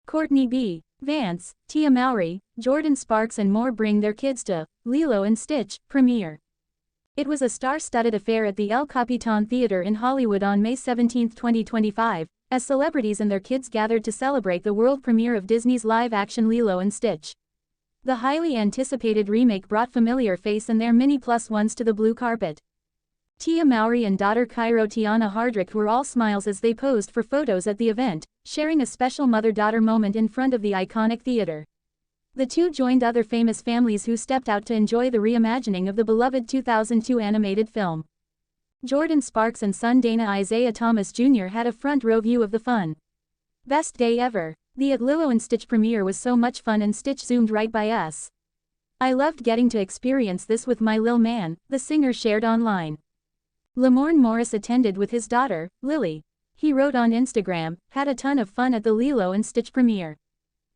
Courtney B. VANCE, Tia Mowry, Jordin Sparks and more bring their kids to Lilo and Stitch premiere. It was a star-studded affair at the Capitan Theatre in Hollywood on May 17, 2025, as celebrities and their kids gathered to celebrate the world premiere of Disney's live-action Lilo and Stitch. The highly anticipated remake brought familiar face and their mini plus ones to the blue carpet. Tia Mowry and daughter Cairo Tiahna Hardrict were all smiles as they posed for photos at the event, sharing a special mother-daughter moment in front of the iconic theater. The two joined other famous families who stepped out to enjoy the reimagining of the beloved 2002 animated film. Jordin Sparks and son Dana Isaiah Thomas Jr. had a front-row view of the fun. Best day ever. The Lilo and Stitch premiere was so much fun and Stitch zoomed right by us. I loved getting to experience this with my lil man, the singer shared online. Lamorne Morris attended with his daughter, Lily. He wrote on Instagram, had a ton of fun at the Lilo and Stitch premiere.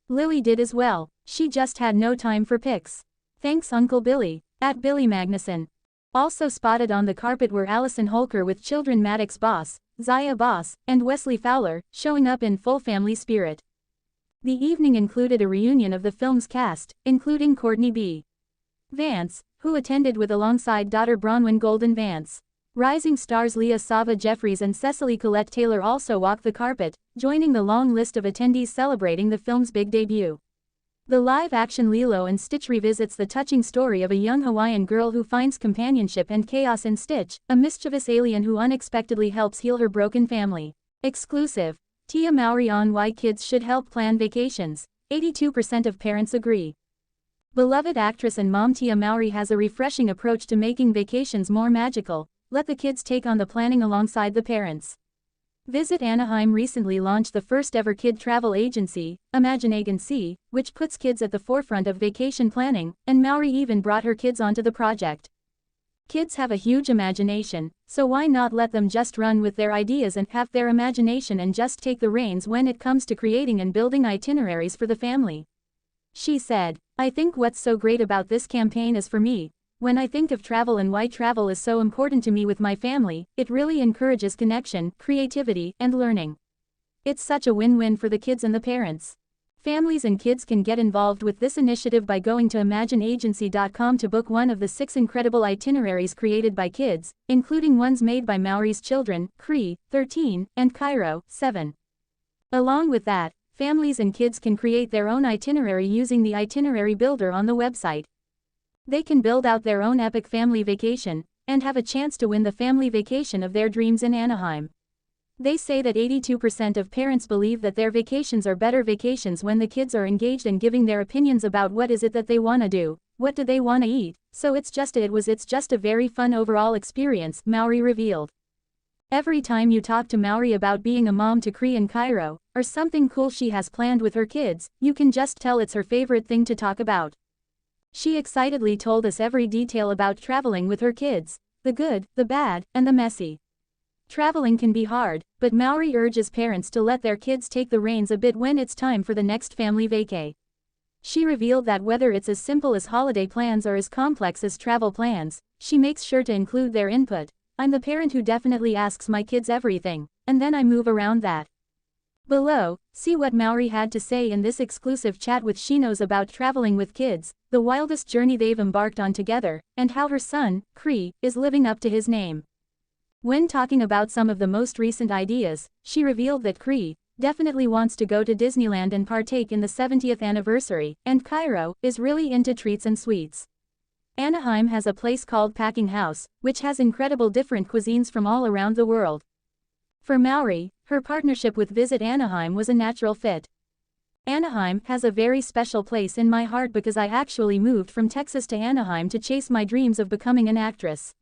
Lily did as well, she just had no time for pics. Thanks Uncle Billy, at Billy Magnuson. Also spotted on the carpet were Allison Holker with children Maddox Boss, Zaya Boss, and Wesley Fowler, showing up in full family spirit. The evening included a reunion of the film's cast, including Courtney B. VANCE, who attended with alongside daughter Bronwyn Golden VANCE. Rising stars Leah Sava Jeffries and Cecily Collette Taylor also walked the carpet, joining the long list of attendees celebrating the film's big debut. The live-action Lilo and Stitch revisits the touching story of a young Hawaiian girl who finds companionship and chaos in Stitch, a mischievous alien who unexpectedly helps heal her broken family. Exclusive. Tia Mowry on why kids should help plan vacations. 82% of parents agree. Beloved actress and mom Tia Mowry has a refreshing approach to making vacations more magical. Let the kids take on the planning alongside the parents. Visit Anaheim recently launched the first-ever kid travel agency, reimagining, which puts kids at the forefront of vacation planning, and Mowry even brought her kids onto the project. Kids have a huge imagination, so why not let them just run with their ideas and have their imagination and just take the reins when it comes to creating and building itineraries for the family? She said, I think what's so great about this campaign is for me, when I think of travel and why travel is so important to me with my family, it really encourages connection, creativity, and learning. It's such a win-win for the kids and the parents. Families and kids can get involved with this initiative by going to ImagineAgency.com to book one of the 6 incredible itineraries created by kids, including ones made by Mowry's children, Cree, 13, and Cairo, 7. Along with that, families and kids can create their own itinerary using the itinerary builder on the website. They can build out their own epic family vacation, and have a chance to win the family vacation of their dreams in Anaheim. They say that 82% of parents believe that their vacations are better vacations when the kids are engaged and giving their opinions about what is it that they want to do, what do they want to eat, so it's just a very fun overall experience, Mowry revealed. Every time you talk to Mowry about being a mom to Cree and Cairo, or something cool she has planned with her kids, you can just tell it's her favorite thing to talk about. She excitedly told us every detail about traveling with her kids, the good, the bad, and the messy. Traveling can be hard, but Mowry urges parents to let their kids take the reins a bit when it's time for the next family vacay. She revealed that whether it's as simple as holiday plans or as complex as travel plans, she makes sure to include their input. I'm the parent who definitely asks my kids everything, and then I move around that. Below, see what Mowry had to say in this exclusive chat with She Knows about traveling with kids, the wildest journey they've embarked on together, and how her son, Cree, is living up to his name. When talking about some of the most recent ideas, she revealed that Cree definitely wants to go to Disneyland and partake in the 70th anniversary, and Cairo is really into treats and sweets. Anaheim has a place called Packing House, which has incredible different cuisines from all around the world. For Mowry, her partnership with Visit Anaheim was a natural fit. Anaheim has a very special place in my heart because I actually moved from Texas to Anaheim to chase my dreams of becoming an actress.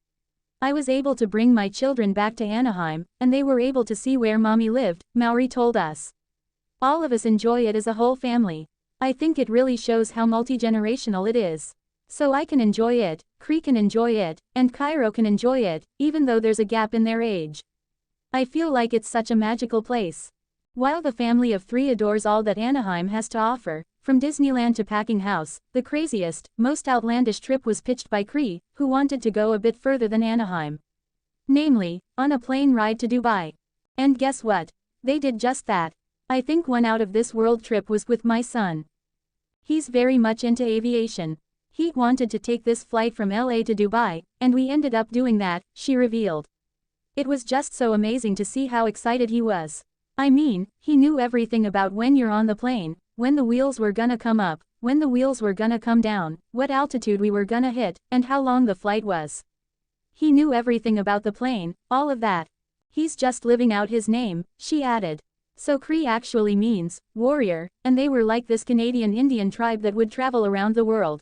I was able to bring my children back to Anaheim, and they were able to see where mommy lived, Mowry told us. All of us enjoy it as a whole family. I think it really shows how multi-generational it is. So I can enjoy it, Cree can enjoy it, and Cairo can enjoy it, even though there's a gap in their age. I feel like it's such a magical place. While the family of 3 adores all that Anaheim has to offer, from Disneyland to Packing House, the craziest, most outlandish trip was pitched by Cree, who wanted to go a bit further than Anaheim. Namely, on a plane ride to Dubai. And guess what? They did just that. I think one out of this world trip was with my son. He's very much into aviation. He wanted to take this flight from LA to Dubai, and we ended up doing that, she revealed. It was just so amazing to see how excited he was. I mean, he knew everything about when you're on the plane, when the wheels were gonna come up, when the wheels were gonna come down, what altitude we were gonna hit, and how long the flight was. He knew everything about the plane, all of that. He's just living out his name, she added. So Cree actually means warrior, and they were like this Canadian Indian tribe that would travel around the world.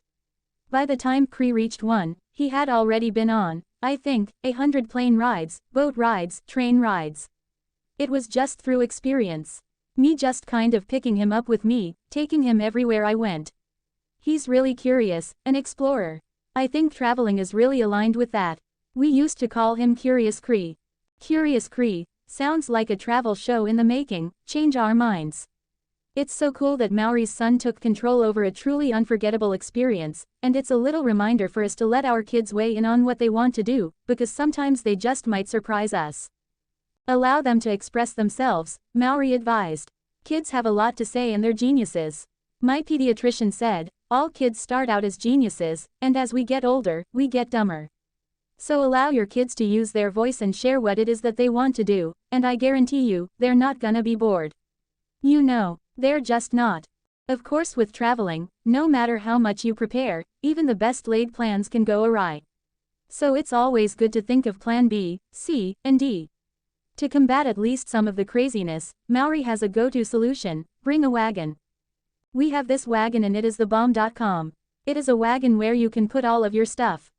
By the time Cree reached one, he had already been on, I think, 100 plane rides, boat rides, train rides. It was just through experience. Me just kind of picking him up with me, taking him everywhere I went. He's really curious, an explorer. I think traveling is really aligned with that. We used to call him Curious Cree. Curious Cree sounds like a travel show in the making, change our minds. It's so cool that Mowry's son took control over a truly unforgettable experience, and it's a little reminder for us to let our kids weigh in on what they want to do, because sometimes they just might surprise us. Allow them to express themselves, Mowry advised. Kids have a lot to say and they're geniuses. My pediatrician said, all kids start out as geniuses, and as we get older, we get dumber. So allow your kids to use their voice and share what it is that they want to do, and I guarantee you, they're not gonna be bored. You know, they're just not. Of course, with traveling, no matter how much you prepare, even the best laid plans can go awry. So it's always good to think of plan B, C, and D. To combat at least some of the craziness, Mowry has a go-to solution: bring a wagon. We have this wagon and it is the bomb.com. It is a wagon where you can put all of your stuff.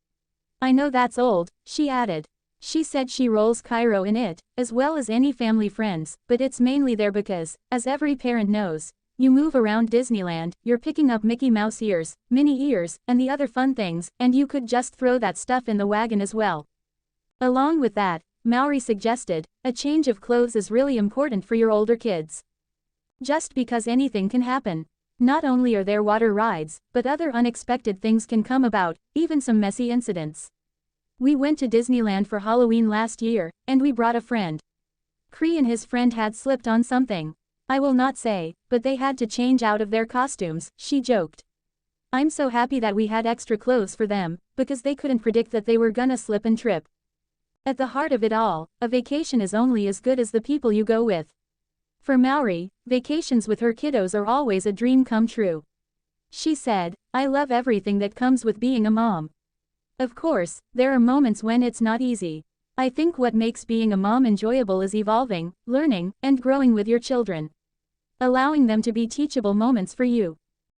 I know that's old, she added. She said she rolls Cairo in it, as well as any family friends, but it's mainly there because, as every parent knows, you move around Disneyland, you're picking up Mickey Mouse ears, Minnie ears, and the other fun things, and you could just throw that stuff in the wagon as well. Along with that, Mowry suggested, a change of clothes is really important for your older kids. Just because anything can happen. Not only are there water rides, but other unexpected things can come about, even some messy incidents. We went to Disneyland for Halloween last year, and we brought a friend. Cree and his friend had slipped on something. I will not say, but they had to change out of their costumes, she joked. I'm so happy that we had extra clothes for them, because they couldn't predict that they were gonna slip and trip. At the heart of it all, a vacation is only as good as the people you go with. For Mowry, vacations with her kiddos are always a dream come true. She said, I love everything that comes with being a mom. Of course, there are moments when it's not easy. I think what makes being a mom enjoyable is evolving, learning, and growing with your children. Allowing them to be teachable moments for you.